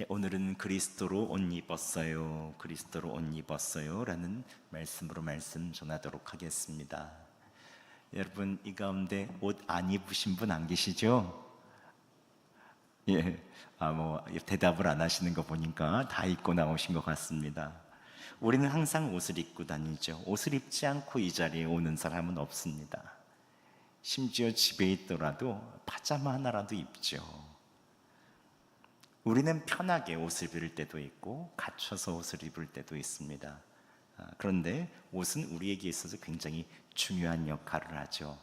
오늘은 그리스도로 옷 입었어요. 그리스도로 옷 입었어요. 라는 말씀으로 말씀 전하도록 하겠습니다. 여러분, 이 가운데 옷 안 입으신 분 안 계시죠? 예. 대답을 안 하시는 거 보니까 다 입고 나오신 것 같습니다. 우리는 항상 옷을 입고 다니죠. 옷을 입지 않고 이 자리에 오는 사람은 없습니다. 심지어 집에 있더라도 파자마 하나라도 입죠. 우리는 편하게 옷을 입을 때도 있고 갖춰서 옷을 입을 때도 있습니다. 그런데 옷은 우리에게 있어서 굉장히 중요한 역할을 하죠.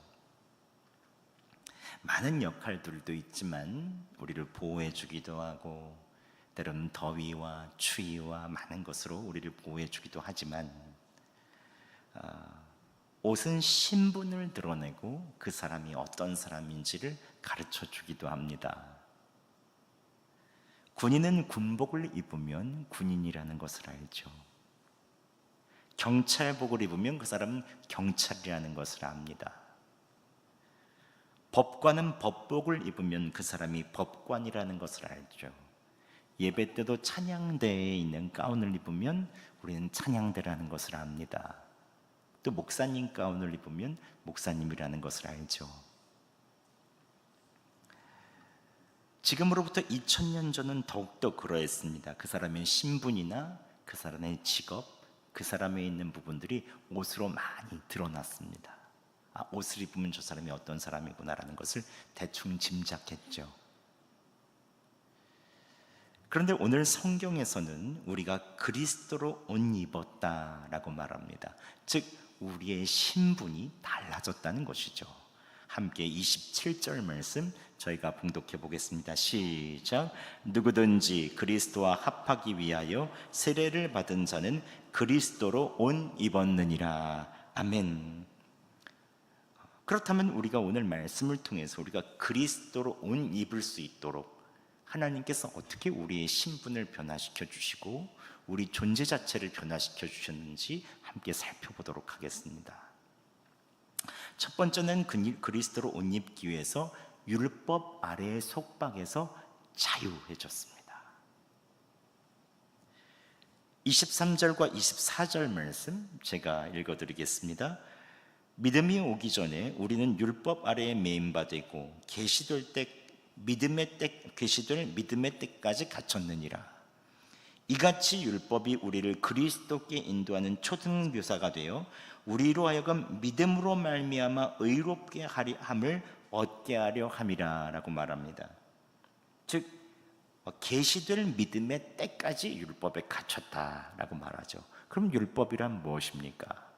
많은 역할들도 있지만 우리를 보호해 주기도 하고, 때로는 더위와 추위와 많은 것으로 우리를 보호해 주기도 하지만, 옷은 신분을 드러내고 그 사람이 어떤 사람인지를 가르쳐 주기도 합니다. 군인은 군복을 입으면 군인이라는 것을 알죠. 경찰복을 입으면 그 사람은 경찰이라는 것을 압니다. 법관은 법복을 입으면 그 사람이 법관이라는 것을 알죠. 예배 때도 찬양대에 있는 가운을 입으면 우리는 찬양대라는 것을 압니다. 또 목사님 가운을 입으면 목사님이라는 것을 알죠. 지금으로부터 2000년 전은 더욱더 그러했습니다. 그 사람의 신분이나 그 사람의 직업, 그 사람에 있는 부분들이 옷으로 많이 드러났습니다. 옷을 입으면 저 사람이 어떤 사람이구나라는 것을 대충 짐작했죠. 그런데 오늘 성경에서는 우리가 그리스도로 옷 입었다라고 말합니다. 즉 우리의 신분이 달라졌다는 것이죠. 함께 27절 말씀 저희가 봉독해 보겠습니다. 시작. 누구든지 그리스도와 합하기 위하여 세례를 받은 자는 그리스도로 옷 입었느니라. 아멘. 그렇다면 우리가 오늘 말씀을 통해서 우리가 그리스도로 옷 입을 수 있도록 하나님께서 어떻게 우리의 신분을 변화시켜 주시고 우리 존재 자체를 변화시켜 주셨는지 함께 살펴보도록 하겠습니다. 첫 번째는 그리스도로 옷 입기 위해서 율법 아래의 속박에서 자유해졌습니다. 23절과 24절 말씀 제가 읽어드리겠습니다. 믿음이 오기 전에 우리는 율법 아래에 매인바 되고 계시될 믿음의 때까지 갇혔느니라. 이같이 율법이 우리를 그리스도께 인도하는 초등교사가 되어 우리로 하여금 믿음으로 말미암아 의롭게 함을 얻게 하려 함이라 라고 말합니다. 즉 계시될 믿음의 때까지 율법에 갇혔다라고 말하죠. 그럼 율법이란 무엇입니까?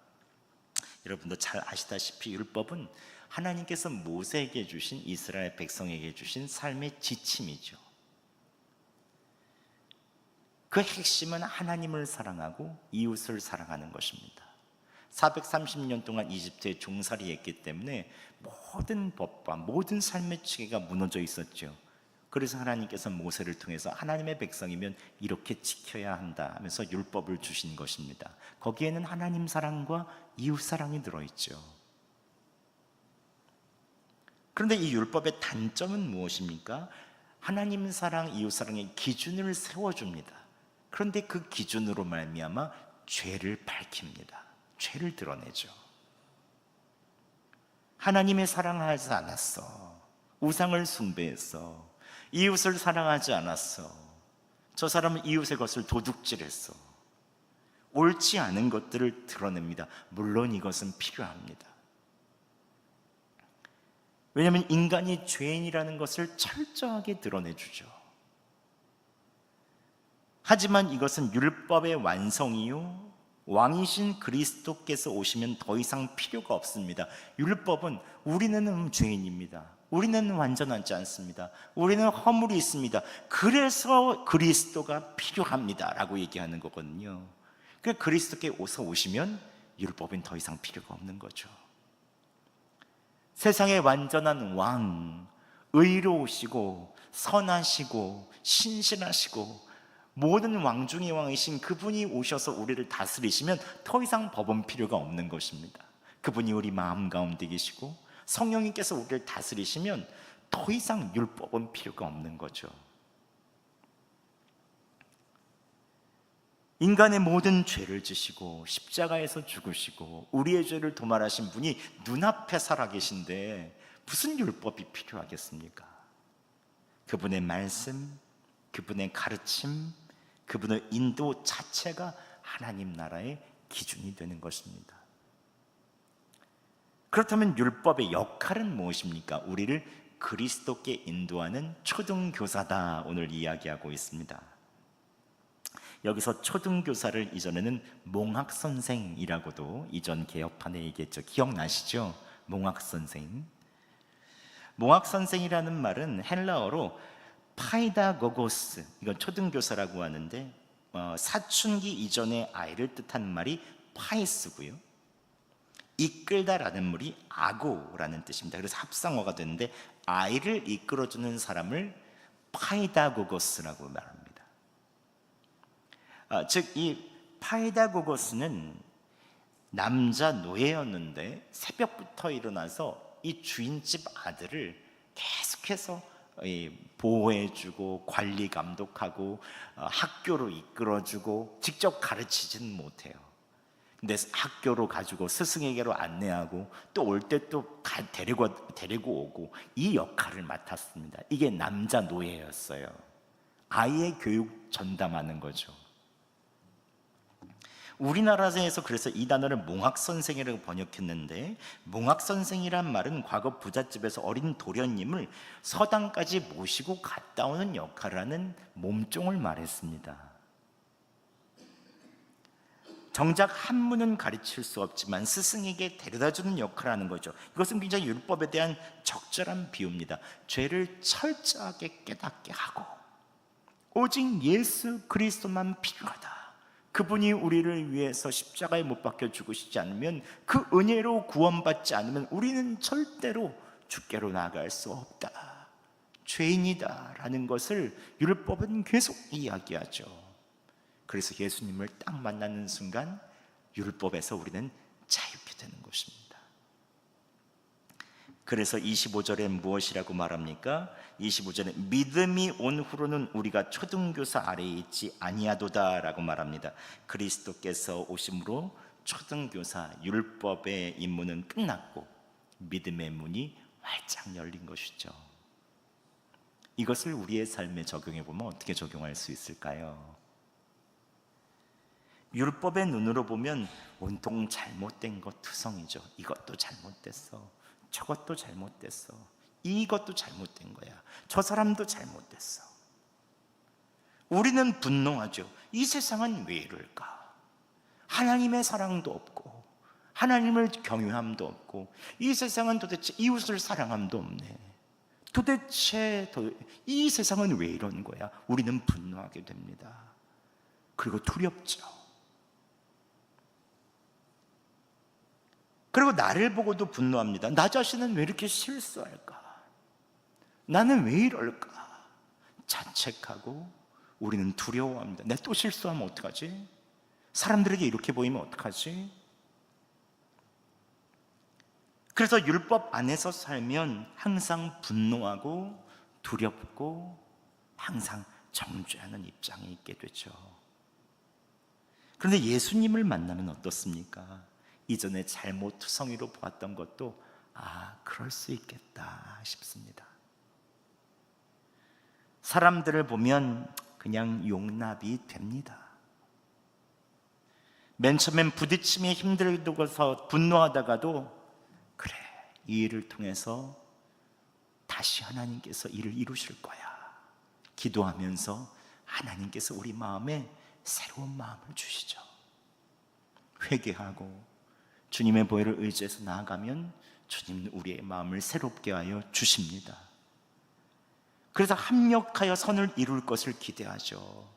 여러분도 잘 아시다시피 율법은 하나님께서 모세에게 주신, 이스라엘 백성에게 주신 삶의 지침이죠. 그 핵심은 하나님을 사랑하고 이웃을 사랑하는 것입니다. 430년 동안 이집트에 종살이했기 때문에 모든 법과 모든 삶의 체계가 무너져 있었죠. 그래서 하나님께서 모세를 통해서 하나님의 백성이면 이렇게 지켜야 한다 하면서 율법을 주신 것입니다. 거기에는 하나님 사랑과 이웃 사랑이 들어있죠. 그런데 이 율법의 단점은 무엇입니까? 하나님 사랑, 이웃 사랑의 기준을 세워줍니다. 그런데 그 기준으로 말미암아 죄를 밝힙니다. 죄를 드러내죠. 하나님의 사랑하지 않았어. 우상을 숭배했어. 이웃을 사랑하지 않았어. 저 사람은 이웃의 것을 도둑질했어. 옳지 않은 것들을 드러냅니다. 물론 이것은 필요합니다. 왜냐하면 인간이 죄인이라는 것을 철저하게 드러내주죠. 하지만 이것은 율법의 완성이요, 왕이신 그리스도께서 오시면 더 이상 필요가 없습니다. 율법은 우리는 죄인입니다. 우리는 완전하지 않습니다. 우리는 허물이 있습니다. 그래서 그리스도가 필요합니다 라고 얘기하는 거거든요. 그러니까 그리스도께 오시면 율법은 더 이상 필요가 없는 거죠. 세상의 완전한 왕, 의로우시고 선하시고 신실하시고 모든 왕 중의 왕이신 그분이 오셔서 우리를 다스리시면 더 이상 법은 필요가 없는 것입니다. 그분이 우리 마음 가운데 계시고 성령님께서 우리를 다스리시면 더 이상 율법은 필요가 없는 거죠. 인간의 모든 죄를 지시고 십자가에서 죽으시고 우리의 죄를 도말하신 분이 눈앞에 살아계신데 무슨 율법이 필요하겠습니까? 그분의 말씀, 그분의 가르침, 그분의 인도 자체가 하나님 나라의 기준이 되는 것입니다. 그렇다면 율법의 역할은 무엇입니까? 우리를 그리스도께 인도하는 초등교사다, 오늘 이야기하고 있습니다. 여기서 초등교사를 이전에는 몽학선생이라고도 이전 개혁판에 얘기했죠. 기억나시죠? 몽학선생. 몽학선생이라는 말은 헬라어로 파이다고고스, 이건 초등교사라고 하는데 사춘기 이전의 아이를 뜻하는 말이 파이스고요, 이끌다라는 말이 아고라는 뜻입니다. 그래서 합성어가 되는데 아이를 이끌어주는 사람을 파이다고고스라고 말합니다. 즉 이 파이다고고스는 남자 노예였는데 새벽부터 일어나서 이 주인집 아들을 계속해서 보호해주고 관리 감독하고 학교로 이끌어주고 직접 가르치지는 못해요. 근데 학교로 가지고 스승에게로 안내하고 또 올 때 또 데리고 오고 이 역할을 맡았습니다. 이게 남자 노예였어요. 아이의 교육 전담하는 거죠. 우리나라에서 그래서 이 단어를 몽학선생이라고 번역했는데, 몽학선생이란 말은 과거 부잣집에서 어린 도련님을 서당까지 모시고 갔다 오는 역할을 하는 몸종을 말했습니다. 정작 한문은 가르칠 수 없지만 스승에게 데려다주는 역할을 하는 거죠. 이것은 굉장히 율법에 대한 적절한 비유입니다. 죄를 철저하게 깨닫게 하고 오직 예수 그리스도만 필요하다, 그분이 우리를 위해서 십자가에 못 박혀 죽으시지 않으면, 그 은혜로 구원받지 않으면 우리는 절대로 주께로 나아갈 수 없다, 죄인이다 라는 것을 율법은 계속 이야기하죠. 그래서 예수님을 딱 만나는 순간 율법에서 우리는 자유케 되는 것입니다. 그래서 25절에 무엇이라고 말합니까? 25절에 믿음이 온 후로는 우리가 초등교사 아래에 있지 아니하도다 라고 말합니다. 그리스도께서 오심으로 초등교사 율법의 임무는 끝났고 믿음의 문이 활짝 열린 것이죠. 이것을 우리의 삶에 적용해 보면 어떻게 적용할 수 있을까요? 율법의 눈으로 보면 온통 잘못된 것 투성이죠. 이것도 잘못됐어, 저것도 잘못됐어, 이것도 잘못된 거야, 저 사람도 잘못됐어. 우리는 분노하죠. 이 세상은 왜 이럴까? 하나님의 사랑도 없고 하나님을 경외함도 없고 이 세상은 도대체 이웃을 사랑함도 없네. 도대체 이 세상은 왜 이런 거야? 우리는 분노하게 됩니다. 그리고 두렵죠. 그리고 나를 보고도 분노합니다. 나 자신은 왜 이렇게 실수할까? 나는 왜 이럴까? 자책하고 우리는 두려워합니다. 내가 또 실수하면 어떡하지? 사람들에게 이렇게 보이면 어떡하지? 그래서 율법 안에서 살면 항상 분노하고 두렵고 항상 정죄하는 입장에 있게 되죠. 그런데 예수님을 만나면 어떻습니까? 이전에 잘못투성이로 보았던 것도 그럴 수 있겠다 싶습니다. 사람들을 보면 그냥 용납이 됩니다. 맨 처음엔 부딪힘이 힘들고서 분노하다가도 그래, 이 일을 통해서 다시 하나님께서 일을 이루실 거야, 기도하면서 하나님께서 우리 마음에 새로운 마음을 주시죠. 회개하고 주님의 보혈을 의지해서 나아가면 주님은 우리의 마음을 새롭게 하여 주십니다. 그래서 합력하여 선을 이룰 것을 기대하죠.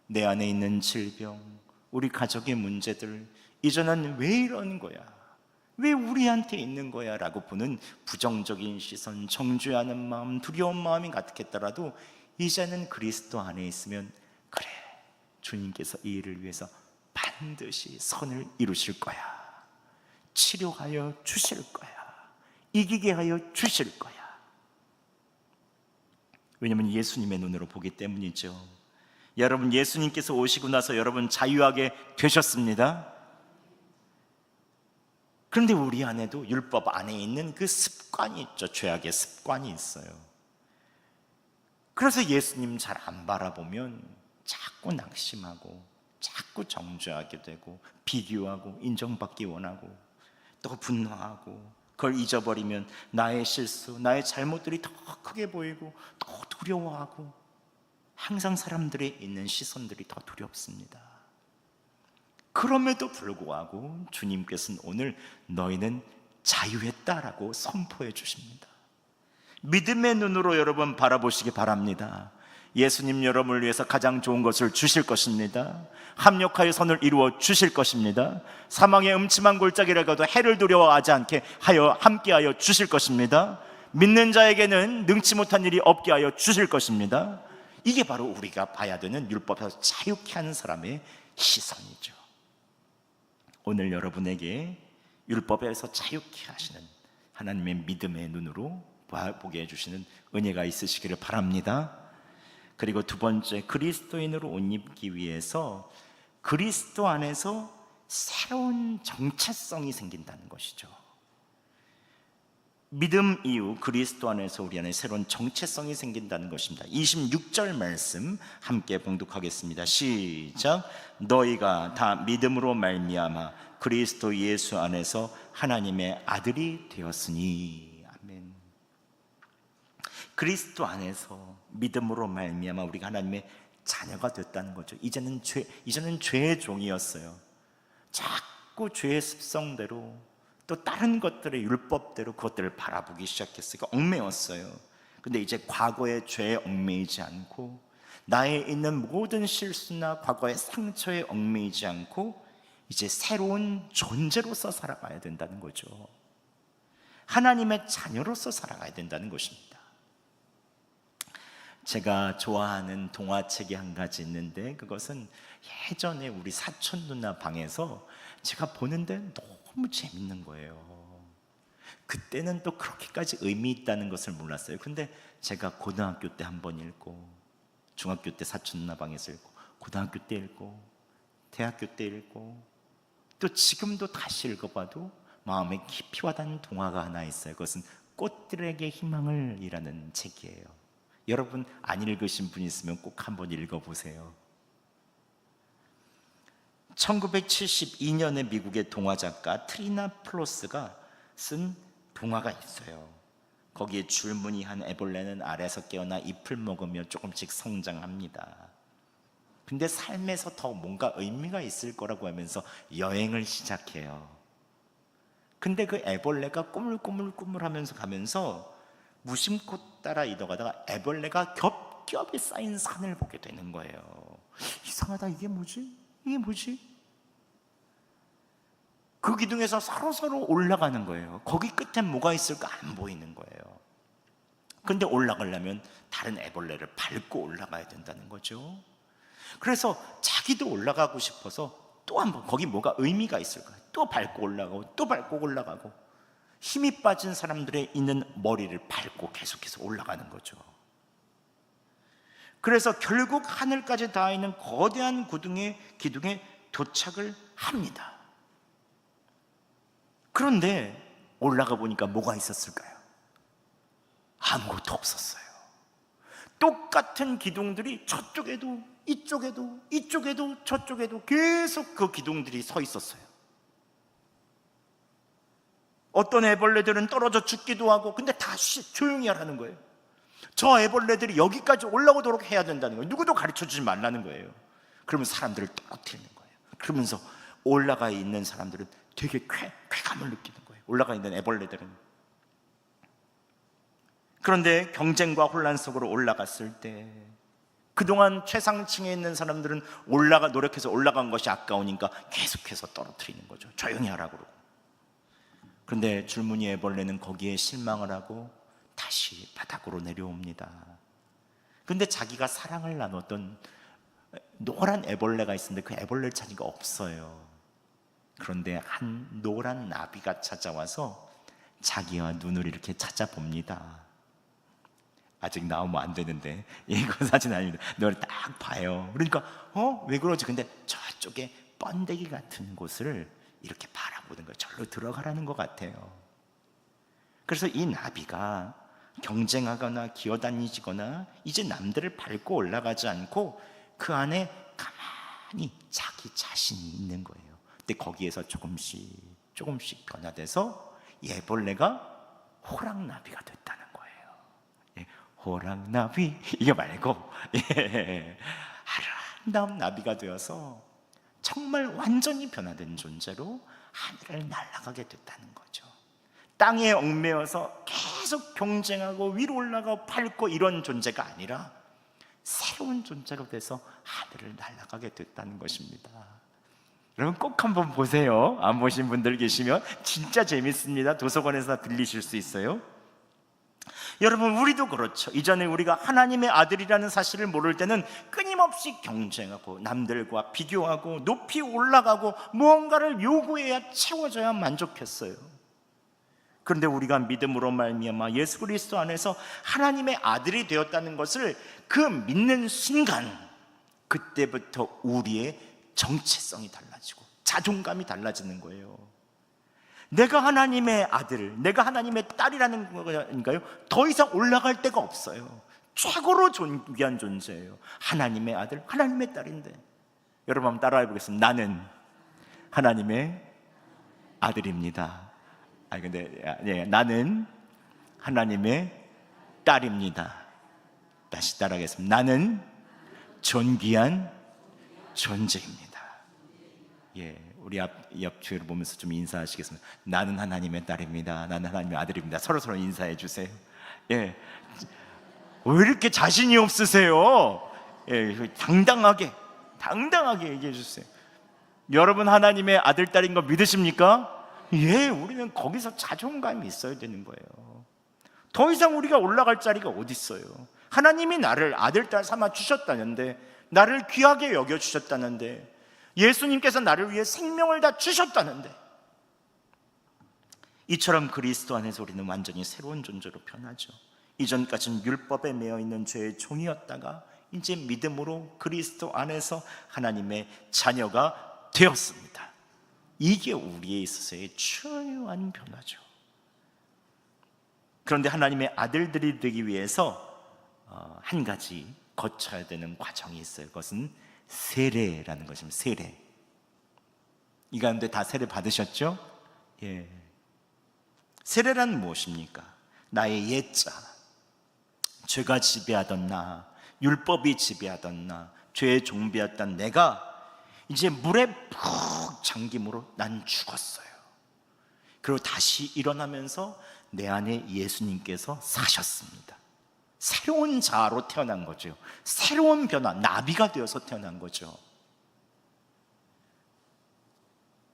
내 안에 있는 질병, 우리 가족의 문제들, 이전엔 왜 이런 거야? 왜 우리한테 있는 거야? 라고 보는 부정적인 시선, 정죄하는 마음, 두려운 마음이 가득했더라도 이제는 그리스도 안에 있으면 그래, 주님께서 이 일을 위해서 반드시 선을 이루실 거야, 치료하여 주실 거야, 이기게 하여 주실 거야. 왜냐하면 예수님의 눈으로 보기 때문이죠. 여러분, 예수님께서 오시고 나서 여러분 자유하게 되셨습니다. 그런데 우리 안에도 율법 안에 있는 그 습관이 있죠. 죄악의 습관이 있어요. 그래서 예수님 잘 안 바라보면 자꾸 낙심하고 자꾸 정죄하게 되고 비교하고 인정받기 원하고 또 분노하고, 그걸 잊어버리면 나의 실수, 나의 잘못들이 더 크게 보이고 더 두려워하고, 항상 사람들이 있는 시선들이 더 두렵습니다. 그럼에도 불구하고 주님께서는 오늘 너희는 자유했다라고 선포해 주십니다. 믿음의 눈으로 여러분 바라보시기 바랍니다. 예수님 여러분을 위해서 가장 좋은 것을 주실 것입니다. 합력하여 선을 이루어 주실 것입니다. 사망의 음침한 골짜기라도 해를 두려워하지 않게 하여 함께하여 주실 것입니다. 믿는 자에게는 능치 못한 일이 없게 하여 주실 것입니다. 이게 바로 우리가 봐야 되는 율법에서 자유케 하는 사람의 시선이죠. 오늘 여러분에게 율법에서 자유케 하시는 하나님의 믿음의 눈으로 보게 해주시는 은혜가 있으시기를 바랍니다. 그리고 두 번째, 그리스도인으로 옷 입기 위해서 그리스도 안에서 새로운 정체성이 생긴다는 것이죠. 믿음 이후 그리스도 안에서 우리 안에 새로운 정체성이 생긴다는 것입니다. 26절 말씀 함께 봉독하겠습니다. 시작. 너희가 다 믿음으로 말미암아 그리스도 예수 안에서 하나님의 아들이 되었으니. 아멘. 그리스도 안에서 믿음으로 말미암아 우리가 하나님의 자녀가 됐다는 거죠. 이제는 죄의 종이었어요. 자꾸 죄의 습성대로 또 다른 것들의 율법대로 그것들을 바라보기 시작했으니까 얽매였어요. 근데 이제 과거의 죄에 얽매이지 않고, 나에 있는 모든 실수나 과거의 상처에 얽매이지 않고 이제 새로운 존재로서 살아가야 된다는 거죠. 하나님의 자녀로서 살아가야 된다는 것입니다. 제가 좋아하는 동화책이 한 가지 있는데, 그것은 예전에 우리 사촌 누나 방에서 제가 보는데 너무 재밌는 거예요. 그때는 또 그렇게까지 의미 있다는 것을 몰랐어요. 근데 제가 고등학교 때 한 번 읽고, 중학교 때 사촌 누나 방에서 읽고, 고등학교 때 읽고, 대학교 때 읽고, 또 지금도 다시 읽어봐도 마음에 깊이 와닿는 동화가 하나 있어요. 그것은 꽃들에게 희망을 이라는 책이에요. 여러분 안 읽으신 분 있으면 꼭 한번 읽어보세요. 1972년에 미국의 동화작가 트리나 플로스가 쓴 동화가 있어요. 거기에 줄무늬한 애벌레는 알에서 깨어나 잎을 먹으며 조금씩 성장합니다. 근데 삶에서 더 뭔가 의미가 있을 거라고 하면서 여행을 시작해요. 근데 그 애벌레가 꾸물꾸물꾸물하면서 가면서 무심코 따라 이동하다가 애벌레가 겹겹이 쌓인 산을 보게 되는 거예요. 이상하다, 이게 뭐지? 이게 뭐지? 그 기둥에서 서로서로 올라가는 거예요. 거기 끝에 뭐가 있을까 안 보이는 거예요. 근데 올라가려면 다른 애벌레를 밟고 올라가야 된다는 거죠. 그래서 자기도 올라가고 싶어서 또 한 번 거기 뭐가 의미가 있을까 또 밟고 올라가고 또 밟고 올라가고, 힘이 빠진 사람들의 있는 머리를 밟고 계속해서 올라가는 거죠. 그래서 결국 하늘까지 닿아 있는 거대한 기둥에 도착을 합니다. 그런데 올라가 보니까 뭐가 있었을까요? 아무것도 없었어요. 똑같은 기둥들이 저쪽에도 이쪽에도 저쪽에도 계속 그 기둥들이 서 있었어요. 어떤 애벌레들은 떨어져 죽기도 하고, 근데 다 조용히 하라는 거예요. 저 애벌레들이 여기까지 올라오도록 해야 된다는 거예요. 누구도 가르쳐주지 말라는 거예요. 그러면 사람들을 떨어뜨리는 거예요. 그러면서 올라가 있는 사람들은 되게 쾌감을 느끼는 거예요. 올라가 있는 애벌레들은. 그런데 경쟁과 혼란 속으로 올라갔을 때 그동안 최상층에 있는 사람들은 노력해서 올라간 것이 아까우니까 계속해서 떨어뜨리는 거죠. 조용히 하라고 그러고. 그런데 줄무늬 애벌레는 거기에 실망을 하고 다시 바닥으로 내려옵니다. 그런데 자기가 사랑을 나눴던 노란 애벌레가 있었는데 그 애벌레를 찾으니까 없어요. 그런데 한 노란 나비가 찾아와서 자기와 눈을 이렇게 찾아봅니다. 아직 나오면 안 되는데 이거 사진 아닙니다. 너를 딱 봐요. 그러니까 왜 그러지? 근데 저쪽에 번데기 같은 곳을 이렇게 바라보는 거예요. 절로 들어가라는 것 같아요. 그래서 이 나비가 경쟁하거나 기어다니거나 이제 남들을 밟고 올라가지 않고 그 안에 가만히 자기 자신이 있는 거예요. 근데 거기에서 조금씩 변화돼서 얘벌레가 호랑나비가 됐다는 거예요. 호랑나비 이게 말고 아름다운 나비가 되어서 정말 완전히 변화된 존재로 하늘을 날아가게 됐다는 거죠. 땅에 얽매여서 계속 경쟁하고 위로 올라가고 밟고 이런 존재가 아니라 새로운 존재로 돼서 하늘을 날아가게 됐다는 것입니다. 여러분 꼭 한번 보세요. 안 보신 분들 계시면 진짜 재밌습니다. 도서관에서 들리실 수 있어요. 여러분 우리도 그렇죠. 이전에 우리가 하나님의 아들이라는 사실을 모를 때는 끊임없이 경쟁하고 남들과 비교하고 높이 올라가고 무언가를 요구해야 채워져야 만족했어요. 그런데 우리가 믿음으로 말미암아 예수 그리스도 안에서 하나님의 아들이 되었다는 것을 그 믿는 순간, 그때부터 우리의 정체성이 달라지고 자존감이 달라지는 거예요. 내가 하나님의 아들, 내가 하나님의 딸이라는 거니까요, 더 이상 올라갈 데가 없어요. 최고로 존귀한 존재예요. 하나님의 아들, 하나님의 딸인데. 여러분 한번 따라해 보겠습니다. 나는 하나님의 아들입니다. 나는 하나님의 딸입니다. 다시 따라하겠습니다. 나는 존귀한 존재입니다. 우리 옆 주위를 보면서 좀 인사하시겠습니다. 나는 하나님의 딸입니다. 나는 하나님의 아들입니다. 서로 인사해 주세요. 왜 이렇게 자신이 없으세요? 당당하게 얘기해 주세요. 여러분 하나님의 아들, 딸인 거 믿으십니까? 우리는 거기서 자존감이 있어야 되는 거예요. 더 이상 우리가 올라갈 자리가 어디 있어요? 하나님이 나를 아들, 딸 삼아 주셨다는데, 나를 귀하게 여겨 주셨다는데, 예수님께서 나를 위해 생명을 다 주셨다는데, 이처럼 그리스도 안에서 우리는 완전히 새로운 존재로 변하죠. 이전까지는 율법에 매여 있는 죄의 종이었다가 이제 믿음으로 그리스도 안에서 하나님의 자녀가 되었습니다. 이게 우리에 있어서의 중요한 변화죠. 그런데 하나님의 아들들이 되기 위해서 한 가지 거쳐야 되는 과정이 있어요. 그것은 세례라는 것입니다. 세례. 이 가운데 다 세례 받으셨죠? 세례란 무엇입니까? 나의 옛자, 죄가 지배하던 나, 율법이 지배하던 나, 죄의 종비였던 내가 이제 물에 푹 잠김으로 난 죽었어요. 그리고 다시 일어나면서 내 안에 예수님께서 사셨습니다. 새로운 자아로 태어난 거죠. 새로운 변화, 나비가 되어서 태어난 거죠.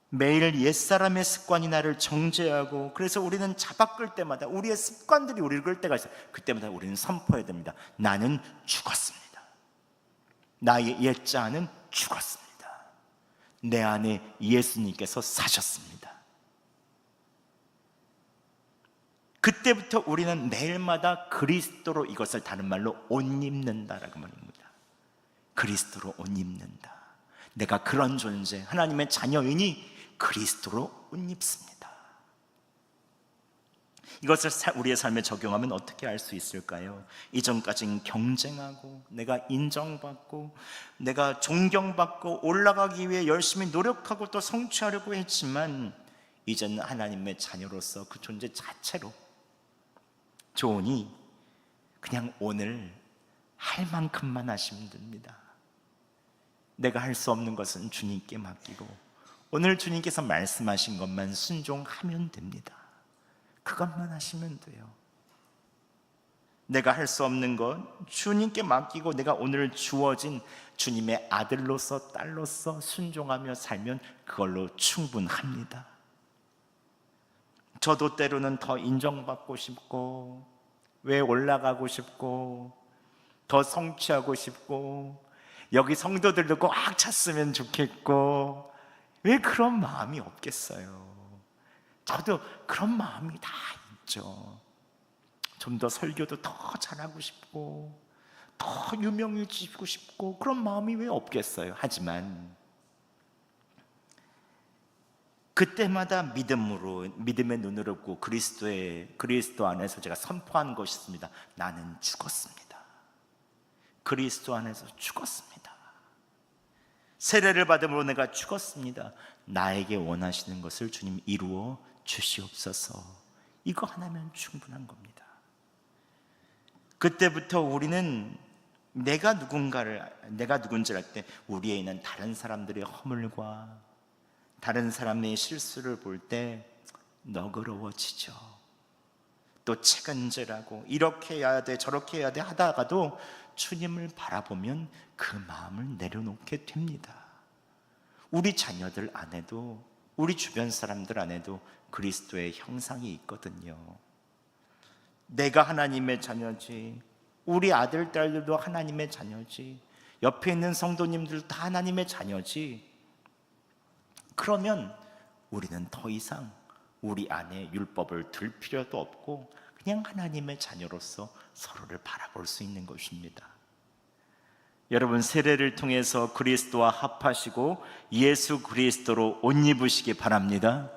매일 옛사람의 습관이 나를 정죄하고, 그래서 우리는 잡아 끌 때마다 우리의 습관들이 우리를 끌 때가 있어요. 그때마다 우리는 선포해야 됩니다. 나는 죽었습니다. 나의 옛자아는 죽었습니다. 내 안에 예수님께서 사셨습니다. 그때부터 우리는 매일마다 그리스도로, 이것을 다른 말로 옷 입는다라고 말합니다. 그리스도로 옷 입는다. 내가 그런 존재, 하나님의 자녀이니 그리스도로 옷 입습니다. 이것을 우리의 삶에 적용하면 어떻게 할 수 있을까요? 이전까지는 경쟁하고 내가 인정받고 내가 존경받고 올라가기 위해 열심히 노력하고 또 성취하려고 했지만, 이제는 하나님의 자녀로서 그 존재 자체로 좋으니 그냥 오늘 할 만큼만 하시면 됩니다. 내가 할 수 없는 것은 주님께 맡기고 오늘 주님께서 말씀하신 것만 순종하면 됩니다. 그것만 하시면 돼요. 내가 할 수 없는 것 주님께 맡기고 내가 오늘 주어진 주님의 아들로서 딸로서 순종하며 살면 그걸로 충분합니다. 저도 때로는 더 인정받고 싶고, 왜 올라가고 싶고, 더 성취하고 싶고, 여기 성도들도 꽉 찼으면 좋겠고, 왜 그런 마음이 없겠어요? 저도 그런 마음이 다 있죠. 좀 더 설교도 더 잘하고 싶고 더 유명해지고 싶고 그런 마음이 왜 없겠어요? 하지만 그때마다 믿음의 눈을 얻고 그리스도 안에서 제가 선포한 것이 있습니다. 나는 죽었습니다. 그리스도 안에서 죽었습니다. 세례를 받음으로 내가 죽었습니다. 나에게 원하시는 것을 주님 이루어 주시옵소서. 이거 하나면 충분한 겁니다. 그때부터 우리는 내가 누군지를 알 때 우리에 있는 다른 사람들의 허물과 다른 사람의 실수를 볼 때 너그러워지죠. 또 책은질하고 이렇게 해야 돼 저렇게 해야 돼 하다가도 주님을 바라보면 그 마음을 내려놓게 됩니다. 우리 자녀들 안에도 우리 주변 사람들 안에도 그리스도의 형상이 있거든요. 내가 하나님의 자녀지, 우리 아들 딸들도 하나님의 자녀지, 옆에 있는 성도님들 다 하나님의 자녀지. 그러면 우리는 더 이상 우리 안에 율법을 둘 필요도 없고 그냥 하나님의 자녀로서 서로를 바라볼 수 있는 것입니다. 여러분, 세례를 통해서 그리스도와 합하시고 예수 그리스도로 옷 입으시기 바랍니다.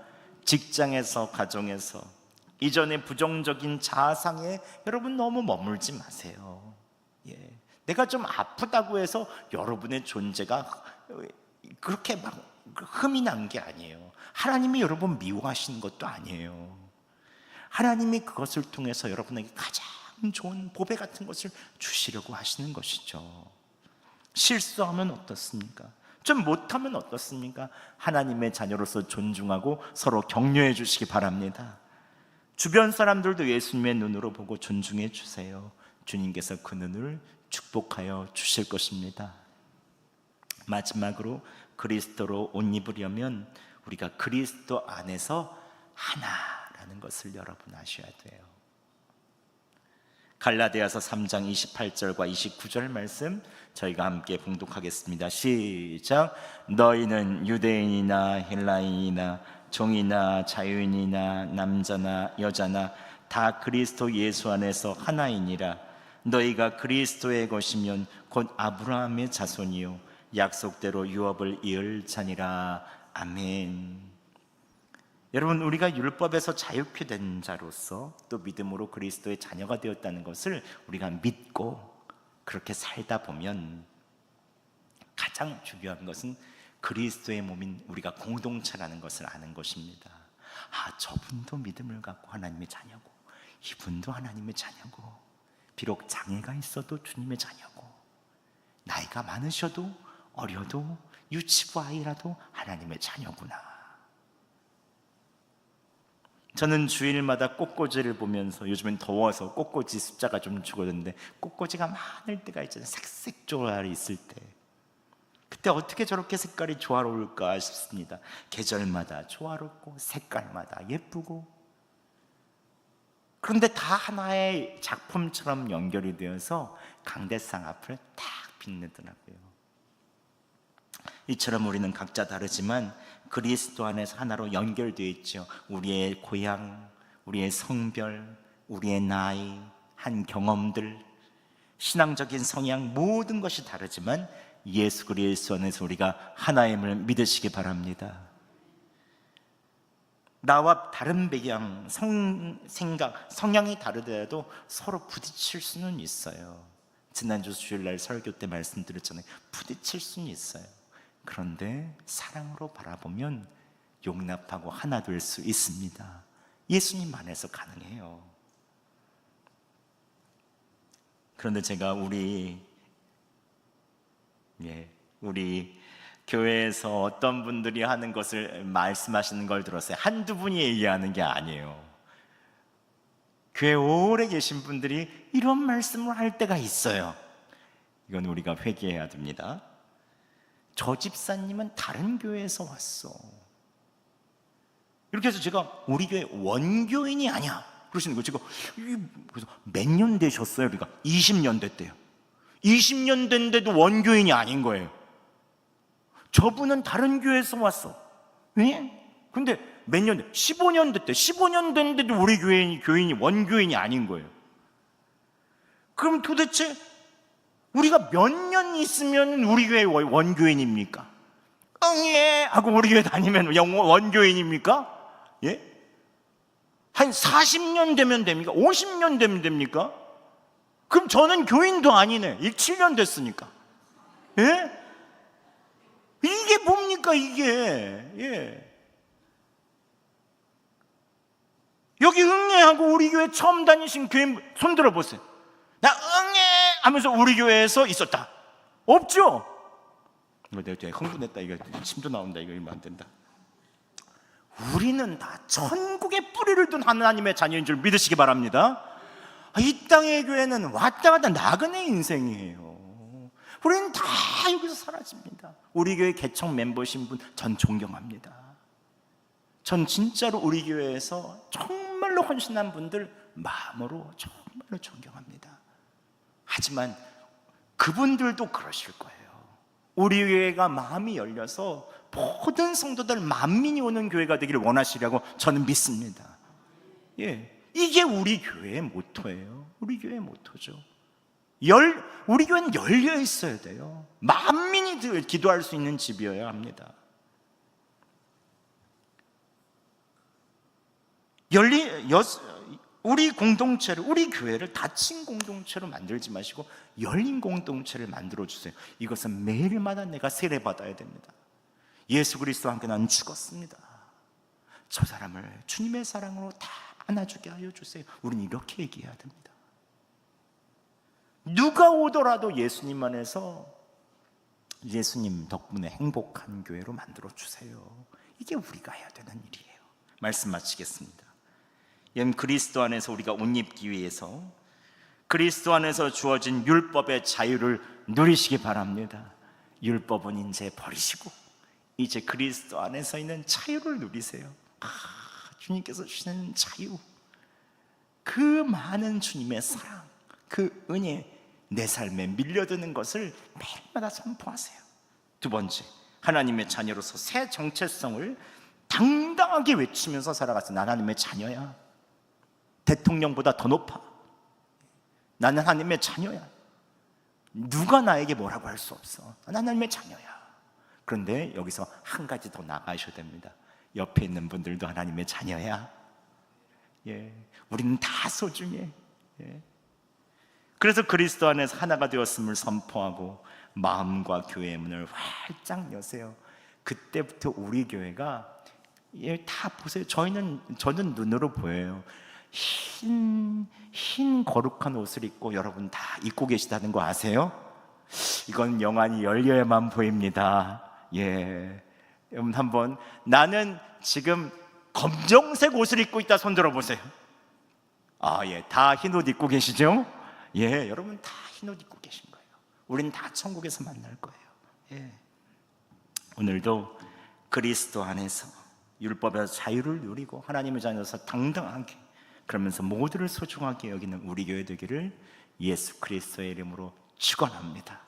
직장에서, 가정에서 이전의 부정적인 자아상에 여러분 너무 머물지 마세요. 내가 좀 아프다고 해서 여러분의 존재가 그렇게 막 흠이 난 게 아니에요. 하나님이 여러분 미워하시는 것도 아니에요. 하나님이 그것을 통해서 여러분에게 가장 좋은 보배 같은 것을 주시려고 하시는 것이죠. 실수하면 어떻습니까? 좀 못하면 어떻습니까? 하나님의 자녀로서 존중하고 서로 격려해 주시기 바랍니다. 주변 사람들도 예수님의 눈으로 보고 존중해 주세요. 주님께서 그 눈을 축복하여 주실 것입니다. 마지막으로 그리스도로 옷 입으려면 우리가 그리스도 안에서 하나라는 것을 여러분 아셔야 돼요. 갈라디아서 3장 28절과 29절 말씀 저희가 함께 봉독하겠습니다. 시작. 너희는 유대인이나 헬라인이나 종이나 자유인이나 남자나 여자나 다 그리스도 예수 안에서 하나이니라. 너희가 그리스도의 것이면 곧 아브라함의 자손이요 약속대로 유업을 이을 자니라. 아멘. 여러분, 우리가 율법에서 자유케 된 자로서 또 믿음으로 그리스도의 자녀가 되었다는 것을 우리가 믿고 그렇게 살다 보면 가장 중요한 것은 그리스도의 몸인 우리가 공동체라는 것을 아는 것입니다. 저분도 믿음을 갖고 하나님의 자녀고 이분도 하나님의 자녀고 비록 장애가 있어도 주님의 자녀고 나이가 많으셔도 어려도 유치부 아이라도 하나님의 자녀구나. 저는 주일마다 꽃꽂이를 보면서 요즘엔 더워서 꽃꽂이 숫자가 좀 줄었는데 꽃꽂이가 많을 때가 있잖아요. 색색 조화리 있을 때 그때 어떻게 저렇게 색깔이 조화로울까 싶습니다. 계절마다 조화롭고 색깔마다 예쁘고 그런데 다 하나의 작품처럼 연결이 되어서 강대상 앞을 딱 빛내더라고요. 이처럼 우리는 각자 다르지만 그리스도 안에서 하나로 연결되어 있죠. 우리의 고향, 우리의 성별, 우리의 나이, 한 경험들, 신앙적인 성향 모든 것이 다르지만 예수 그리스도 안에서 우리가 하나임을 믿으시기 바랍니다. 나와 다른 배경, 생각, 성향이 다르더라도 서로 부딪힐 수는 있어요. 지난주 주일날 설교 때 말씀드렸잖아요. 부딪힐 수는 있어요. 그런데 사랑으로 바라보면 용납하고 하나 될 수 있습니다. 예수님 안에서 가능해요. 그런데 제가 우리 교회에서 어떤 분들이 하는 것을 말씀하시는 걸 들었어요. 한두 분이 얘기하는 게 아니에요. 교회 오래 계신 분들이 이런 말씀을 할 때가 있어요. 이건 우리가 회개해야 됩니다. 저 집사님은 다른 교회에서 왔어. 이렇게 해서 제가 우리 교회 원교인이 아니야 그러시는 거예요. 제가 그래서 몇 년 되셨어요? 그러니까 20년 됐대요. 20년 됐는데도 원교인이 아닌 거예요. 저분은 다른 교회에서 왔어. 왜? 근데 몇 년, 15년 됐대. 15년 됐는데도 우리 교인이 원교인이 아닌 거예요. 그럼 도대체 우리가 몇 년 있으면 우리 교회 원교인입니까? 예 하고 우리 교회 다니면 원교인입니까? 예? 한 40년 되면 됩니까? 50년 되면 됩니까? 그럼 저는 교인도 아니네. 7년 됐으니까. 예? 이게 뭡니까 이게? 예. 여기 응애하고 우리 교회 처음 다니신 교인 손 들어보세요. 나 응애 하면서 우리 교회에서 있었다. 없죠? 이거 내가 흥분했다. 이거 침도 나온다. 이거 이러면 안 된다. 우리는 다 천국의 뿌리를 둔 하나님의 자녀인 줄 믿으시기 바랍니다. 이 땅의 교회는 왔다 갔다 나그네 인생이에요. 우리는 다 여기서 사라집니다. 우리 교회 개척 멤버신 분 전 존경합니다. 전 진짜로 우리 교회에서 정말로 헌신한 분들 마음으로 정말로 존경합니다. 하지만 그분들도 그러실 거예요. 우리 교회가 마음이 열려서 모든 성도들 만민이 오는 교회가 되기를 원하시려고 저는 믿습니다. 예, 이게 우리 교회의 모토예요. 우리 교회의 모토죠. 우리 교회는 열려 있어야 돼요. 만민이 기도할 수 있는 집이어야 합니다. 우리 공동체를, 우리 교회를 닫힌 공동체로 만들지 마시고 열린 공동체를 만들어 주세요. 이것은 매일마다 내가 세례받아야 됩니다. 예수 그리스도와 함께 나는 죽었습니다. 저 사람을 주님의 사랑으로 다 안아주게 하여 주세요. 우리는 이렇게 얘기해야 됩니다. 누가 오더라도 예수님 안에서 예수님 덕분에 행복한 교회로 만들어 주세요. 이게 우리가 해야 되는 일이에요. 말씀 마치겠습니다. 그리스도 안에서 우리가 옷 입기 위해서 그리스도 안에서 주어진 율법의 자유를 누리시기 바랍니다. 율법은 이제 버리시고 이제 그리스도 안에서 있는 자유를 누리세요. 주님께서 주시는 자유, 그 많은 주님의 사랑, 그 은혜, 내 삶에 밀려드는 것을 매일마다 선포하세요. 두 번째, 하나님의 자녀로서 새 정체성을 당당하게 외치면서 살아가세요. 난 하나님의 자녀야. 대통령보다 더 높아. 나는 하나님의 자녀야. 누가 나에게 뭐라고 할 수 없어. 나는 하나님의 자녀야. 그런데 여기서 한 가지 더 나가셔야 됩니다. 옆에 있는 분들도 하나님의 자녀야. 예, 우리는 다 소중해. 예. 그래서 그리스도 안에서 하나가 되었음을 선포하고 마음과 교회의 문을 활짝 여세요. 그때부터 우리 교회가 다 보세요. 저는 눈으로 보여요. 흰 거룩한 옷을 입고 여러분 다 입고 계시다는 거 아세요? 이건 영안이 열려야만 보입니다. 예, 여러분 한번 나는 지금 검정색 옷을 입고 있다 손 들어보세요. 예, 다 흰 옷 입고 계시죠? 예, 여러분 다 흰 옷 입고 계신 거예요. 우리는 다 천국에서 만날 거예요. 예. 오늘도 그리스도 안에서 율법에서 자유를 누리고 하나님의 자녀로서 당당하게, 그러면서 모두를 소중하게 여기는 우리 교회 되기를 예수 그리스도의 이름으로 축원합니다.